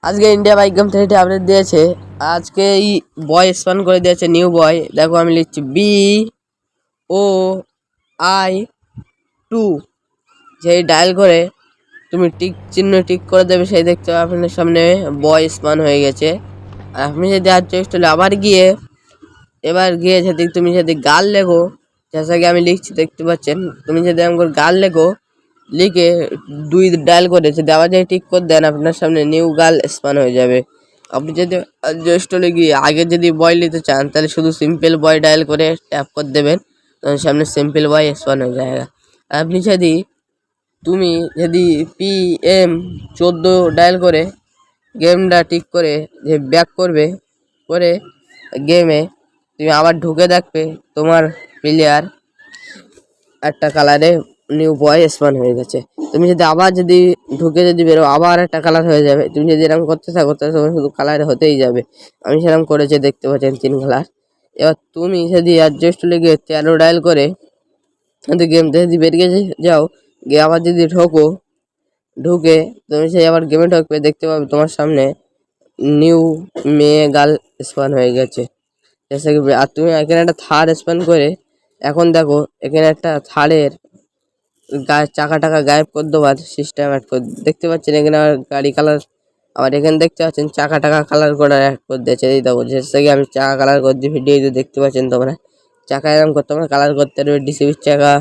আজকে India bike game 3 update দিয়েছে। আজকে এই বয় স্পান করে দিয়েছে নিউ বয়। দেখো আমি লিখছি BOI2। যেই ডায়াল করে তুমি টিক চিহ্ন টিক করে দেবে, সেই দেখতে হবে আপনার সামনে বয় স্পান হয়ে গেছে। আর আপনি যদি আর চেষ্টা আবার গিয়ে যদি তুমি যদি গাল লেগো, যেসাকে আমি লিখছি দেখতে পাচ্ছেন, তুমি যদি আমার গাল লেগো লিখে 2 ডায়াল করে যদি আবার যদি টিক করে দেন, আপনার সামনে নিউ গাল স্পান হয়ে যাবে। আপনি যদি জাস্টলে গিয়ে আগে যদি বয় নিতে চান, তাহলে শুধু সিম্পল বয় ডায়াল করে ট্যাপ করে দেবেন, তখন সামনে সিম্পল বয় স্পান হয়ে যায়গা। আপনি যদি PM14 ডায়াল করে গেমটা টিক করে যে ব্যাক করবে, করে গেমে তুমি আবার ঢুকে দেখবে তোমার প্লেয়ার একটা কালারে নিউ বয় স্পান হয়ে গেছে। তুমি যদি আবার যদি ঢুকে যদি বেরো, আবার একটা কালার হয়ে যাবে। তুমি যদি এরকম করতে থাকো তাহলে তোমার শুধু কালার হতেই যাবে। আমি সেরকম করেছে, দেখতে পাচ্ছেন 3 কালার। এবার তুমি যদি অ্যাডজাস্ট লেগে 13 ডায়াল করে যদি গেম থেকে যদি বেরিয়ে যাও, গিয়ে আবার যদি ঢুকে তুমি সেই আবার গেমে ঢুকবে, দেখতে পাবে তোমার সামনে নিউ মেয়ে গার্ল স্পান হয়ে গেছে। আর তুমি এখানে একটা থার্ড স্পান করে, এখন দেখো এখানে একটা থার্ডের চাকা টাকা গায়েব করে দেওয়ার সিস্টেম অ্যাড করে দেখতে পাচ্ছেন। এখানে গাড়ি কালার, আবার এখানে দেখতে পাচ্ছেন চাকা টাকা কালার করে অ্যাড করে দিয়েছে। এই দেখো যেটাকে আমি চাকা কালার করে দিয়ে ভিডিও দেখতে পাচ্ছেন তোমরা। চাকা এরকম করতে তোমরা কালার করতে পারবে, ডিসিবির চাকা,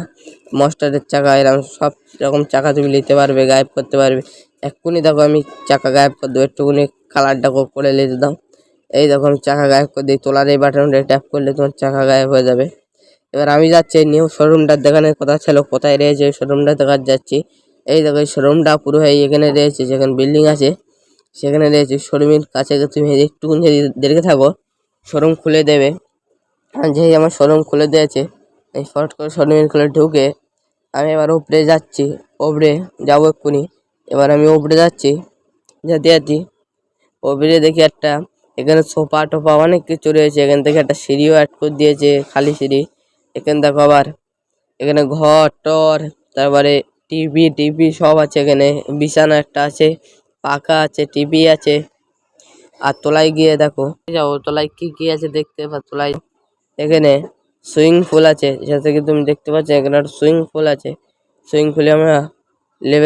মস্টারের চাকা, এরকম সব রকম চাকা তুমি নিতে পারবে, গায়েব করতে পারবে। এক্ষুনি দেখো আমি চাকা গায়েব করে দেবো, একটুকুনি কালারটা করে নিতে দাও। এই দেখো আমি চাকা গায়েব করে দিই, তোলার এই বাটনটা ট্যাপ করলে তোমার চাকা গায়েব হয়ে যাবে। এবার আমি যাচ্ছি নিউ শোরুমটা দেখানোর কথা ছিল, কোথায় রয়েছে ওই শোরুমটা দেখাতে যাচ্ছি। এই দেখো এই শোরুমটা পুরো এখানে রয়েছে, যেখানে বিল্ডিং আছে সেখানে রয়েছে। শোরুমের কাছে তুমি একটুকুন যদি দেখে থাকো, শোরুম খুলে দেবে। আর যেই আমার শোরুম খুলে দিয়েছে, এই শর্ট করে শোরুমের খুলে ঢুকে আমি এবার উপরে যাচ্ছি, উপরে যাবো এক্ষুনি। এবার আমি উপরে যাচ্ছি, যেতে উপরে দেখি একটা এখানে সোফা টোফা অনেক কিছু রয়েছে। এখান থেকে একটা সিঁড়িও অ্যাড করে দিয়েছে, খালি সিঁড়ি। এখানে দেখো আবার এখানে ঘর টর, তারপরে টিভি সব আছে। এখানে বিছানা একটা আছে, পাখা আছে, টিভি আছে। আর তলায় গিয়ে দেখো, যাও তলায় কি আছে দেখতে পাচ্ছ। তলায় এখানে সুইমিং পুল আছে, যেটা থেকে তুমি দেখতে পাচ্ছ এখানে একটা সুইমিং পুল আছে। সুইমিং পুলে আমরা লেবে